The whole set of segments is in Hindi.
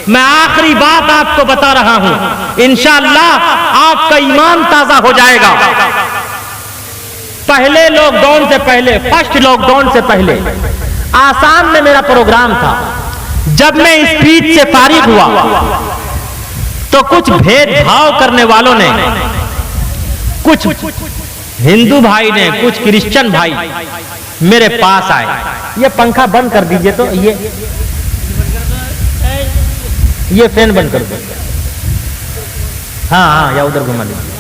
मैं आखिरी बात आपको बता रहा हूं, इंशाअल्लाह आपका ईमान ताजा हो जाएगा। पहले लॉकडाउन से पहले, फर्स्ट लॉकडाउन से पहले आसाम में मेरा प्रोग्राम था। जब मैं स्पीच से फारिग हुआ तो कुछ भेदभाव करने वालों ने, कुछ हिंदू भाई ने, कुछ क्रिश्चियन भाई मेरे पास आए। ये पंखा बंद कर दीजिए, तो ये फैन बंद कर दो। हाँ, या उधर घुमा लीजिए।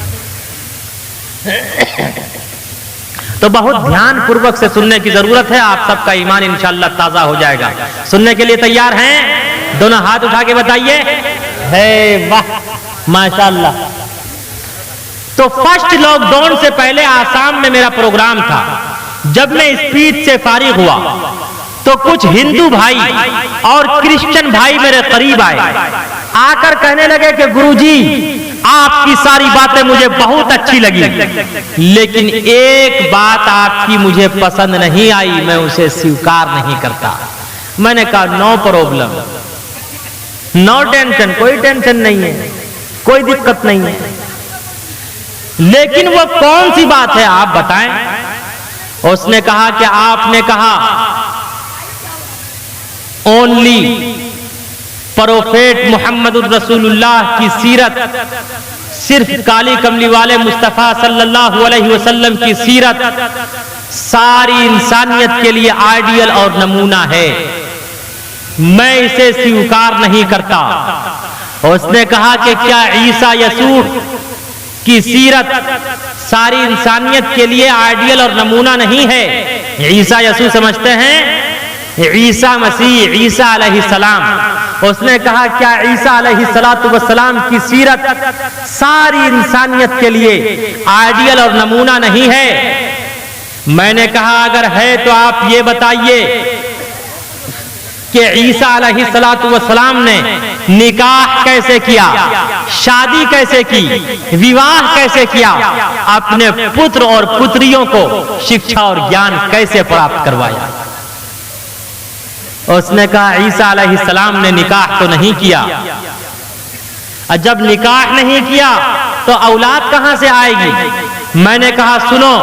तो बहुत ध्यान पूर्वक से सुनने की जरूरत है। आप सबका ईमान इंशाअल्लाह ताजा हो जाएगा। सुनने के लिए तैयार हैं? दोनों हाथ उठा के बताइए। है, वाह, माशाअल्लाह। तो फर्स्ट लॉकडाउन से पहले आसाम में मेरा प्रोग्राम था। जब मैं स्पीच से फारिग हुआ तो कुछ हिंदू भाई और क्रिश्चियन भाई मेरे करीब आए, आकर कहने लगे कि गुरुजी, आपकी सारी बातें मुझे बहुत अच्छी लगी, लेकिन एक बात आपकी मुझे पसंद नहीं आई, मैं उसे स्वीकार नहीं करता। मैंने कहा नो प्रॉब्लम, नो टेंशन, कोई टेंशन नहीं है, कोई दिक्कत नहीं है, लेकिन वो कौन सी बात है आप बताएं। उसने कहा कि आपने कहा ओनली प्रोफेट मोहम्मद रसूलुल्लाह की सीरत, सिर्फ काली कमली वाले मुस्तफ़ा सल्लल्लाहु अलैहि वसल्लम की सीरत सारी इंसानियत के लिए आइडियल और नमूना है, मैं इसे स्वीकार नहीं करता। उसने कहा कि क्या ईसा यसूह की सीरत सारी इंसानियत के लिए आइडियल और नमूना नहीं है? ईसा यसूह समझते हैं? ईसा मसीह, ईसा अलैहिस्सलाम। उसने कहा क्या ईसा अलैहिस्सलाम की सीरत सारी इंसानियत के लिए आइडियल और नमूना नहीं है? मैंने कहा अगर है तो आप ये बताइए कि ईसा अलैहिस्सलाम ने निकाह कैसे किया, शादी कैसे की, विवाह कैसे किया, अपने पुत्र और पुत्रियों को शिक्षा और ज्ञान कैसे प्राप्त करवाया? उसने कहा ईसा अलैहिस्सलाम ने निकाह तो नहीं किया, और जब निकाह नहीं किया तो औलाद कहां से आएगी? मैंने कहा सुनो,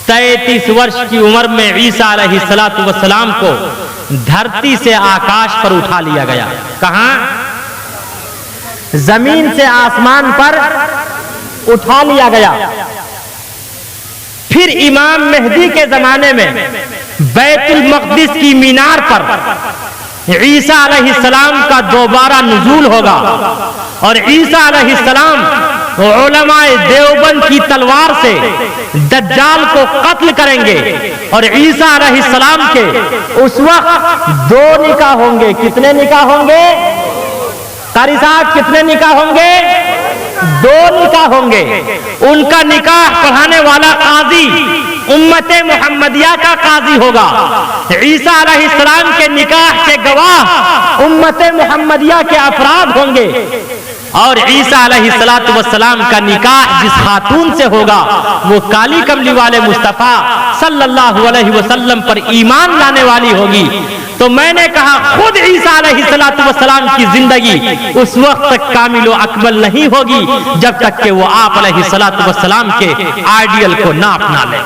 33 वर्ष की उम्र में ईसा अलैहिस्सलाम को धरती से आकाश पर उठा लिया गया। कहां? जमीन से आसमान पर उठा लिया गया। फिर इमाम मेहदी के जमाने में बैतुल मक़दिस की मीनार पर ईसा अलैहिस्सलाम का दोबारा नुज़ूल होगा और ईसा अलैहिस्सलाम उलमाए देवबंद की तलवार से दज्जाल को कत्ल करेंगे और ईसा अलैहिस्सलाम के उस वक्त 2 निकाह होंगे। कितने निकाह होंगे? कारी साहब, कितने निकाह होंगे? 2 निकाह होंगे। उनका निकाह पढ़ाने वाला काजी उम्मते मुहम्मदिया का काजी होगा। ईसा अलैहिस्सलाम के निकाह के गवाह उम्मते मुहम्मदिया के अफराद होंगे और ईसा अलैहिस्सलाम का निकाह जिस खातून से होगा वो काली कमली वाले मुस्तफ़ा सल्लल्लाहु अलैहि वसल्लम पर ईमान लाने वाली होगी। तो मैंने कहा खुद ईसा अलैहिस्सलाम की जिंदगी उस वक्त तक कामिल व अकमल नहीं होगी जब तक कि वो आप अलैहिस्सलाम के आइडियल को ना अपना ले।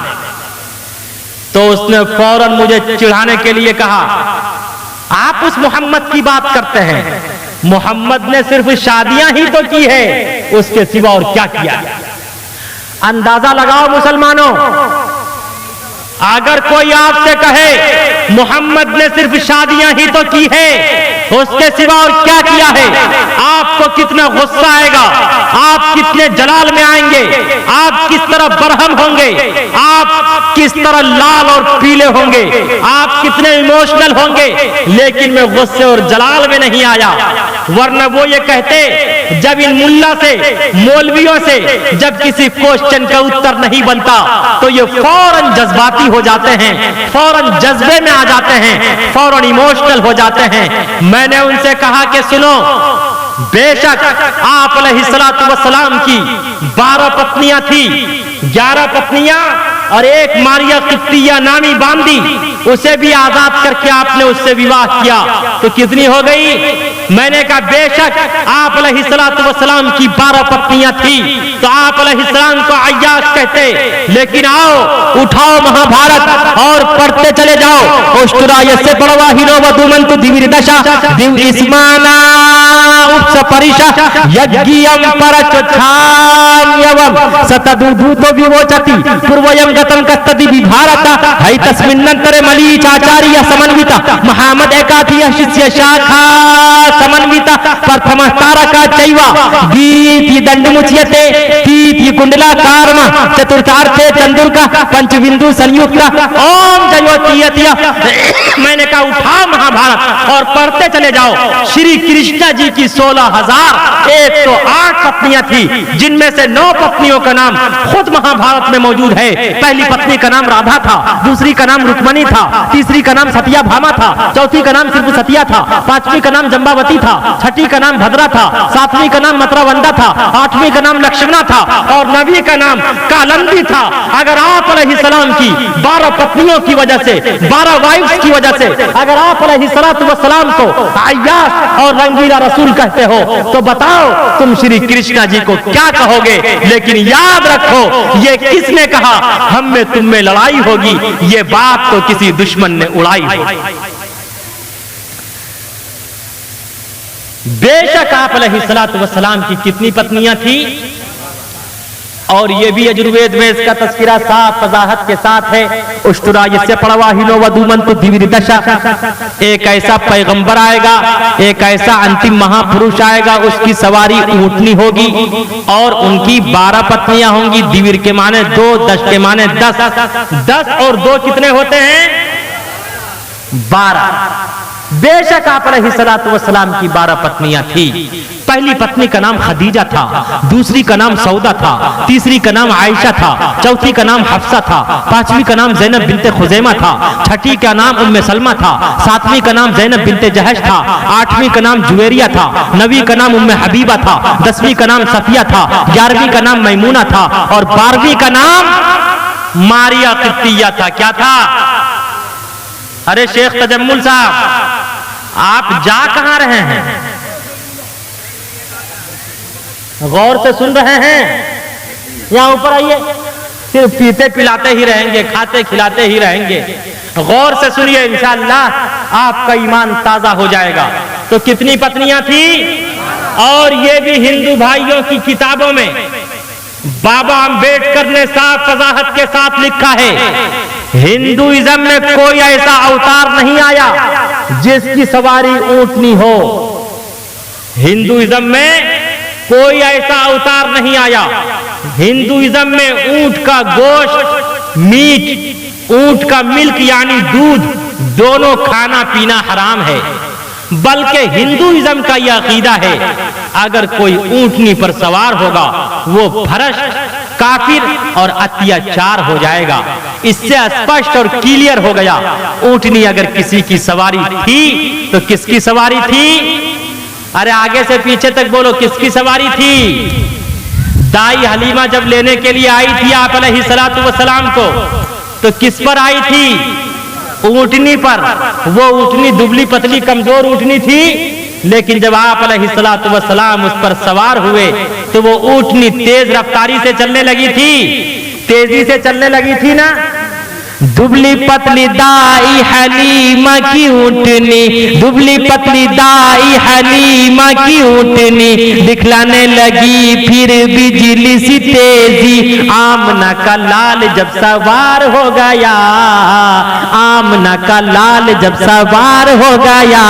तो उसने फौरन मुझे चिढ़ाने के लिए कहा आप उस मोहम्मद की बात करते हैं, मोहम्मद ने सिर्फ शादियां ही तो की है, उसके सिवा और क्या किया? अंदाजा लगाओ मुसलमानों, अगर कोई आपसे कहे मोहम्मद ने सिर्फ शादियां ही तो की है, उसके सिवा और क्या किया है, आपको कितना गुस्सा आएगा, आप कितने जलाल में आएंगे, आप किस तरह बरहम होंगे, आप किस तरह लाल और पीले होंगे, आप कितने इमोशनल होंगे। लेकिन मैं गुस्से और जलाल में नहीं आया, वरना वो ये कहते जब इन मुल्ला से, मौलवियों से जब किसी क्वेश्चन का उत्तर नहीं बनता तो ये फौरन जज्बाती हो जाते हैं, फौरन जज्बे में आ जाते हैं, फौरन इमोशनल हो जाते हैं। मैंने उनसे कहा कि सुनो, बेशक आप अलैहिस्सलाम की 12 पत्नियां थी, 11 पत्नियां और एक मारिया किप्तिया नामी बांदी, उसे भी आजाद करके आपने उससे विवाह किया, तो कितनी हो गई? मैंने कहा बेशक आप अलैहिस्सलातु वस्सलाम की 12 पत्नियां थी, तो आप अलैहिस्सलाम को अय्याश कहते, लेकिन आओ उठाओ महाभारत और पढ़ते चले जाओ। उष्टुरायस्य परवाहिनो वधूमन्तु दिविर्दशा दिव इस्माना उपसपरिशा यज्ञियं परचोच्छाम्यवं सतदुभूतो विवोचति पूर्वयं गतं कस्तदि विभारता है तस्मिन्नन्तरे मलीचाचार्य समन्विता महामद एकाधिय शिष्य शाखा समन्विता प्रथमः तारका चैव दीति दण्डमुच्यते तीति कुंडलाकारम चतुर्थार्थे चंद्रुका पंचबिंदु संयुक्त ओम जयोतियतिया। मैंने कहा उठाओ महाभारत और पढ़ते चले जाओ। श्री कृष्ण जी की 16,108 पत्नियां थी, जिनमें से 9 पत्नियों का नाम खुद महाभारत में मौजूद है। पहली पत्नी का नाम राधा था, दूसरी का नाम रुक्मणी था, तीसरी का नाम सत्याभामा था, चौथी का नाम सिर्फ सतिया था, पांचवी का नाम जंबावती था, छठी का नाम भद्रा था, सातवीं का नाम मतरावंदा था, आठवीं का नाम लक्ष्मणा था और नवी का नाम कालंदी था। अगर आप अलैहिस्सलाम की 12 पत्नियों की वजह से, 12 वाइफ्स की वजह से अगर आप अलैहिस्सलातु वस्सलाम को अय्याश और रंगीला रसूल कहते हो, तो बताओ तुम श्री कृष्ण जी को क्या कहोगे? लेकिन याद रखो, ये किसने कहा हम में तुम में लड़ाई होगी, ये बात तो किसी दुश्मन ने उड़ाई है। बेशक आप अलैहिस्सलातु वस्सलाम की कितनी पत्नियां थी, और ये भी यजुर्वेद में इसका तस्करा साफ वजाहत के साथ है। उष्टुरायस्य परवाहिनो वधूमन्तु दिविर्दशा, एक ऐसा पैगंबर आएगा, एक ऐसा अंतिम महापुरुष आएगा, उसकी सवारी ऊंटनी होगी और उनकी 12 पत्नियां होंगी। दिविर के माने 2, दश के माने 10, 10 और 2 कितने होते हैं? 12। बेशक आप अलैहिस्सलातु वस्सलाम की 12 पत्नियां थी। पहली पत्नी का नाम खदीजा था, दूसरी का नाम सौदा था, तीसरी का नाम आयशा था, चौथी का नाम हफ्सा था, पांचवी का नाम ज़ैनब बिनते खुज़ैमा था, छठी का नाम उम्मे सलमा था, सातवीं का नाम ज़ैनब बिनते जहश था, आठवीं का नाम जुवेरिया था, नवीं का नाम उम्मे हबीबा था, 10वीं का नाम सफिया था, 11वीं का नाम मैमूना था और 12वीं का नाम मारिया कित्तिया था। क्या था? अरे शेख तजम्मुल साहब, आप जा कहां रहे हैं? गौर से सुन रहे हैं? यहां ऊपर आइए। सिर्फ पीते पिलाते ही रहेंगे, खाते खिलाते ही रहेंगे। गौर से सुनिए, इंशाअल्लाह आपका ईमान ताजा हो जाएगा। तो कितनी पत्नियां थी? और ये भी हिंदू भाइयों की किताबों में बाबा अंबेडकर ने साफ वजाहत के साथ लिखा है, हिंदुइज्म में कोई ऐसा अवतार नहीं आया जिसकी सवारी ऊंटनी हो। हिंदुइज्म में कोई ऐसा अवतार नहीं आया। हिंदुइज्म में ऊंट का गोश्त, मीट, ऊंट का मिल्क यानी दूध, दोनों खाना पीना हराम है। बल्कि हिंदुइज्म का यह अकीदा है, अगर कोई ऊंटनी पर सवार होगा वो भ्रष्ट, काफिर और अत्याचार हो जाएगा। इससे स्पष्ट और क्लियर हो गया, ऊंटनी अगर किसी की सवारी थी तो किसकी सवारी थी? अरे आगे से पीछे तक बोलो, किसकी सवारी थी? दाई हलीमा जब लेने के लिए आई थी आप अलैहिस्सलातु वस्सलाम को, तो किस पर आई थी? ऊंटनी पर। वो ऊंटनी दुबली पतली कमजोर ऊंटनी थी, लेकिन जब आप अलैहिस्सलातु वस्सलाम उस पर सवार हुए तो वो ऊंटनी तेज रफ्तारी से चलने लगी थी, तेजी से चलने लगी थी ना। दुबली पतली दाई हलीमा की ऊंटनी, दुबली पतली दाई हलीमा की ऊंटनी दिखलाने लगी फिर बिजली सी तेजी। आमना का लाल जब सवार हो गया, आमना का लाल जब सवार हो गया,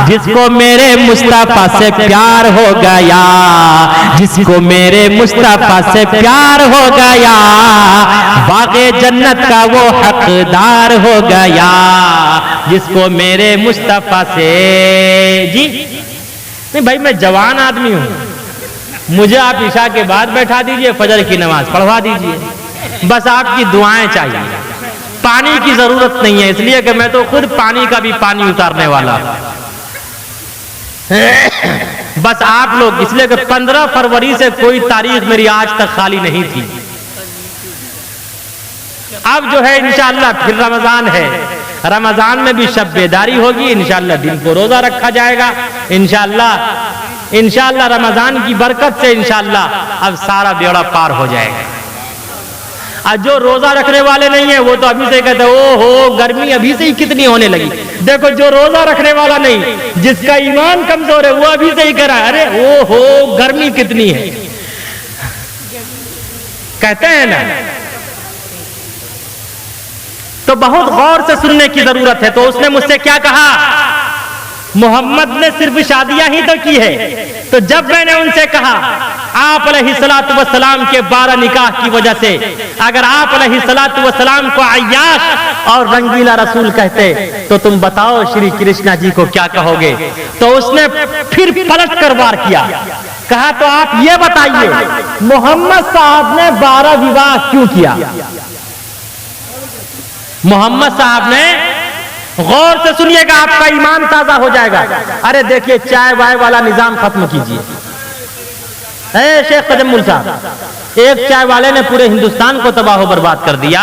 जिसको मेरे मुस्तफा से प्यार हो गया, जिसको मेरे मुस्तफा से प्यार हो गया, बागे जन्नत का वो हकदार हो गया, जिसको मेरे मुस्तफा से। जी नहीं भाई, मैं जवान आदमी हूं, मुझे आप इशा के बाद बैठा दीजिए, फजर की नमाज पढ़वा दीजिए, बस आपकी दुआएं चाहिए। पानी की जरूरत नहीं है, इसलिए कि मैं तो खुद पानी का भी पानी उतारने वाला। बस आप लोग, इसलिए कि 15 फरवरी से कोई तारीख मेरी आज तक खाली नहीं थी। अब जो है इंशाअल्लाह फिर रमजान है, रमजान में भी शब बेदारी होगी, इंशाअल्लाह दिन को रोजा रखा जाएगा। इंशाअल्लाह रमजान की बरकत से इंशाअल्लाह अब सारा बेड़ा पार हो जाएगा। और जो रोजा रखने वाले नहीं है वो तो अभी से कहते ओ हो गर्मी अभी से ही कितनी होने लगी। देखो जो रोजा रखने वाला नहीं, जिसका ईमान कमजोर है, वो अभी से ही कह रहा है अरे ओ हो गर्मी कितनी है, कहते हैं ना। तो बहुत गौर से सुनने की जरूरत है। तो उसने मुझसे क्या कहा, मोहम्मद ने सिर्फ शादियां ही तो की है। तो जब मैंने उनसे कहा आप अलैहिस्सलातु वस्सलाम के 12 निकाह की वजह से अगर आप अलैहिस्सलातु वस्सलाम को अय्याश और रंगीला रसूल कहते तो तुम बताओ श्री कृष्णा जी को क्या कहोगे। तो उसने फिर पलट कर वार किया, कहा तो आप ये बताइए मोहम्मद साहब ने 12 विवाह क्यों किया। मोहम्मद साहब ने, गौर से सुनिएगा आपका ईमान ताजा हो जाएगा। अरे देखिए चाय वाय वाला निजाम खत्म कीजिए। शेख तजम्मुल साहब, एक चाय वाले ने पूरे हिंदुस्तान को तबाह बर्बाद कर दिया,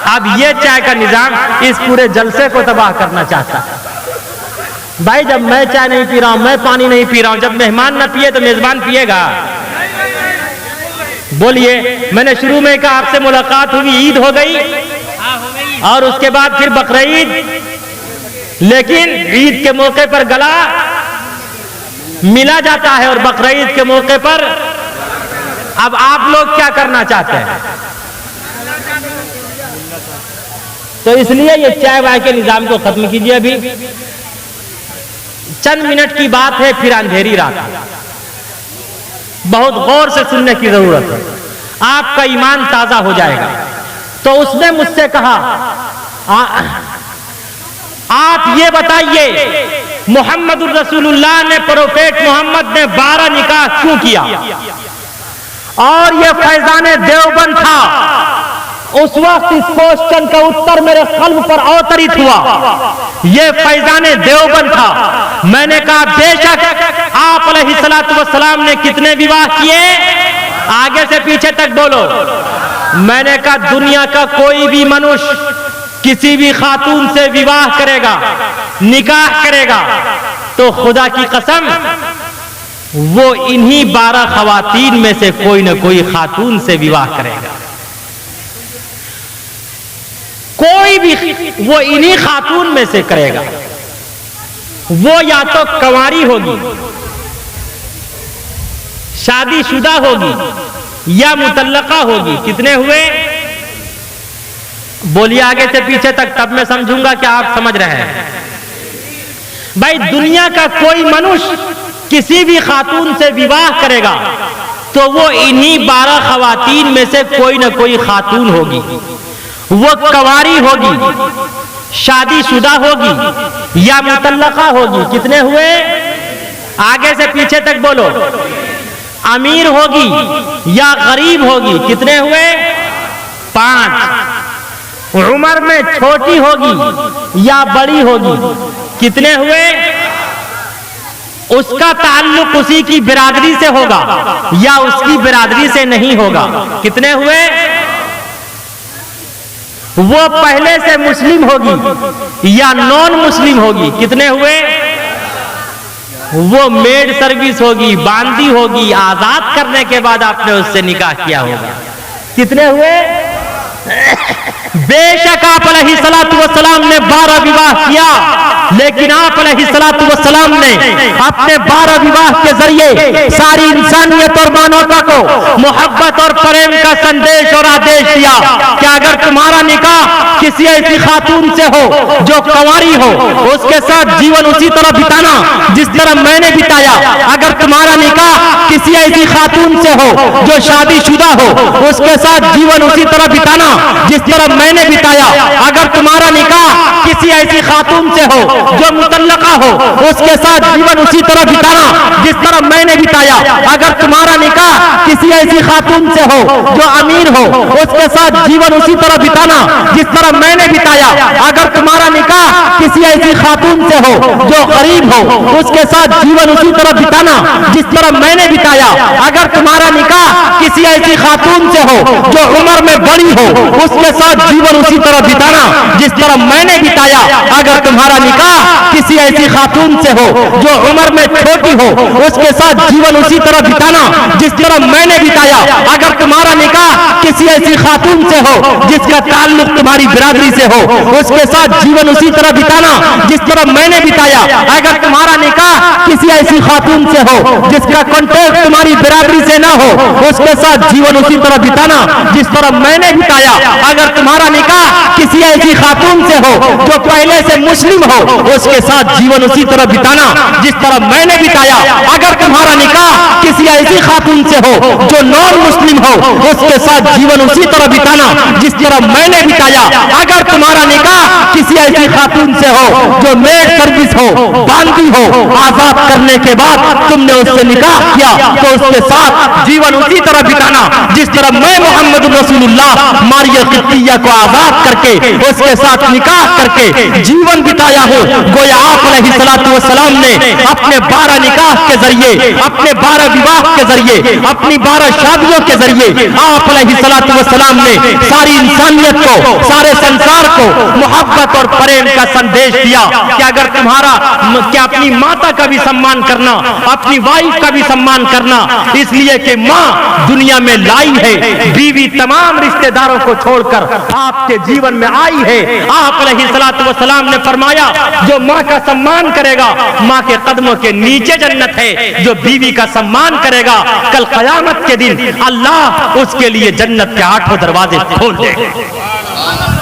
अब ये चाय का निजाम इस पूरे जलसे को तबाह करना चाहता है। भाई जब मैं चाय नहीं पी रहा हूं, मैं पानी नहीं पी रहा हूं, जब मेहमान ना पिए तो मेजबान पिएगा। बोलिए, मैंने शुरू में कहा आपसे मुलाकात हुई, ईद हो गई और उसके बाद फिर बकरीद, लेकिन ईद के मौके पर गला मिला जाता है और बकरीद के मौके पर अब आप लोग क्या करना चाहते हैं। तो इसलिए ये चाय वाय के निजाम को खत्म कीजिए। अभी चंद मिनट की बात है, फिर अंधेरी रात। बहुत गौर से सुनने की जरूरत है, आपका ईमान ताजा हो जाएगा। तो उसने मुझसे कहा आप ये बताइए मोहम्मदुर रसूलुल्लाह ने, प्रोफेट मोहम्मद ने 12 निकाह क्यों किया। और ये फैजाने देवबंद था। उस वक्त इस क्वेश्चन का उत्तर मेरे कल्ब पर अवतरित हुआ। ये फैजाने देवबंद था। मैंने कहा बेशक आप अलैहिस्सलातु वस्सलाम ने कितने विवाह किए, आगे से पीछे तक बोलो। मैंने कहा दुनिया का कोई भी मनुष्य किसी भी खातून से विवाह करेगा, निकाह करेगा, तो खुदा की कसम वो इन्हीं 12 खवातीन में से कोई न कोई खातून से विवाह करेगा। कोई भी वो इन्हीं खातून में से करेगा। वो या तो कंवारी होगी, शादीशुदा होगी, या मुतल्लका होगी। कितने हुए, बोलिए आगे से पीछे तक, तब मैं समझूंगा कि आप समझ रहे हैं। भाई दुनिया का कोई मनुष्य किसी भी खातून से विवाह करेगा तो वो इन्हीं 12 खवातीन में से कोई ना कोई खातून होगी। वो कंवारी होगी, शादीशुदा होगी, या मुतल्लका होगी। कितने हुए, आगे से पीछे तक बोलो। अमीर होगी या गरीब होगी। कितने हुए, 5। उम्र में छोटी होगी या बड़ी होगी। कितने हुए, उसका ताल्लुक उसी की बिरादरी से होगा या उसकी बिरादरी से नहीं होगा। कितने हुए, वो पहले से मुस्लिम होगी या नॉन मुस्लिम होगी। कितने हुए, वो मेड सर्विस होगी, बांदी होगी, आजाद करने के बाद आपने उससे निकाह किया होगा। कितने हुए, बेशक आप अलैहिस्सलातु वस्सलाम ने 12 विवाह किया, लेकिन आप अलैहिस्सलातु वस्सलाम ने अपने 12 विवाह के जरिए सारी इंसानियत और मानवता को मोहब्बत और प्रेम का संदेश और आदेश दिया कि अगर तुम्हारा निकाह किसी ऐसी खातून से हो जो कंवारी हो, उसके साथ जीवन उसी तरह बिताना जिस तरह मैंने बिताया। अगर तुम्हारा निकाह किसी ऐसी खातून से हो जो शादीशुदा हो, उसके साथ जीवन उसी तरह बिताना जिस तरह मैंने बिताया। अगर तुम्हारा निकाह किसी ऐसी खातून से हो जो मुतल्लका हो, उसके साथ जीवन उसी तरह बिताना जिस तरह मैंने बिताया। अगर तुम्हारा निकाह किसी ऐसी खातून से हो जो अमीर हो, उसके साथ जीवन उसी तरह बिताना जिस तरह मैंने बिताया। अगर तुम्हारा निकाह किसी ऐसी खातून से हो जो गरीब हो, उसके साथ जीवन उसी तरह बिताना जिस तरह मैंने बिताया। अगर तुम्हारा निकाह किसी ऐसी खातून से हो जो उम्र में बड़ी हो, उसके साथ जीवन उसी तरह बिताना जिस तरह मैंने बिताया। अगर तुम्हारा निकाह किसी ऐसी खातून से हो जो उम्र में छोटी हो, उसके साथ जीवन उसी तरह बिताना जिस तरह मैंने बिताया। अगर तुम्हारा निकाह किसी ऐसी खातून से हो जिसका ताल्लुक तुम्हारी बिरादरी से हो, उसके साथ जीवन उसी तरह बिताना जिस तरह मैंने बिताया। अगर तुम्हारा निकाह किसी ऐसी खातून से हो जिसका कॉन्टैक्ट तुम्हारी बिरादरी से ना हो, उसके साथ जीवन उसी तरह बिताना जिस तरह मैंने बिताया। अगर तुम्हारा निकाह किसी ऐसी खातून से हो जो पहले से मुस्लिम हो, उसके साथ जीवन उसी तरह बिताना जिस तरह मैंने बिताया। अगर तुम्हारा निकाह किसी ऐसी खातून से हो जो नॉन मुस्लिम हो, उसके साथ जीवन उसी तरह बिताना जिस तरह मैंने बिताया। अगर तुम्हारा निकाह किसी ऐसी खातून से हो जो मेड सर्विस हो, बांदी हो, आजाद करने के बाद तुमने उससे निकाह किया, तो उसके साथ जीवन उसी तरह बिताना जिस तरह मैं मोहम्मद रसूलुल्लाह मारिया कित्तिया को आजाद करके उसके साथ निकाह करके जीवन बिताया हूँ। गोया आप अलैहिस्सलातु वस्सलाम ने अपने 12 निकाह के जरिए, अपने 12 विवाह के जरिए, अपनी 12 शादियों के जरिए आप अलैहिस्सलातु वस्सलाम ने सारी इंसानियत को, सारे संसार को मोहब्बत और प्रेम का संदेश दिया कि अगर तुम्हारा क्या अपनी माता का भी सम्मान करना, अपनी वाइफ का भी सम्मान करना, इसलिए कि माँ दुनिया में लाई है, बीवी तमाम रिश्तेदारों को छोड़कर आपके जीवन में आई है। आप अलैहिस्सलातु वस्सलाम ने फरमाया जो माँ का सम्मान करेगा, माँ के कदमों के नीचे जन्नत है। जो बीवी का सम्मान करेगा, कल क़यामत के दिन अल्लाह उसके लिए जन्नत के 8 दरवाजे खोल देगा।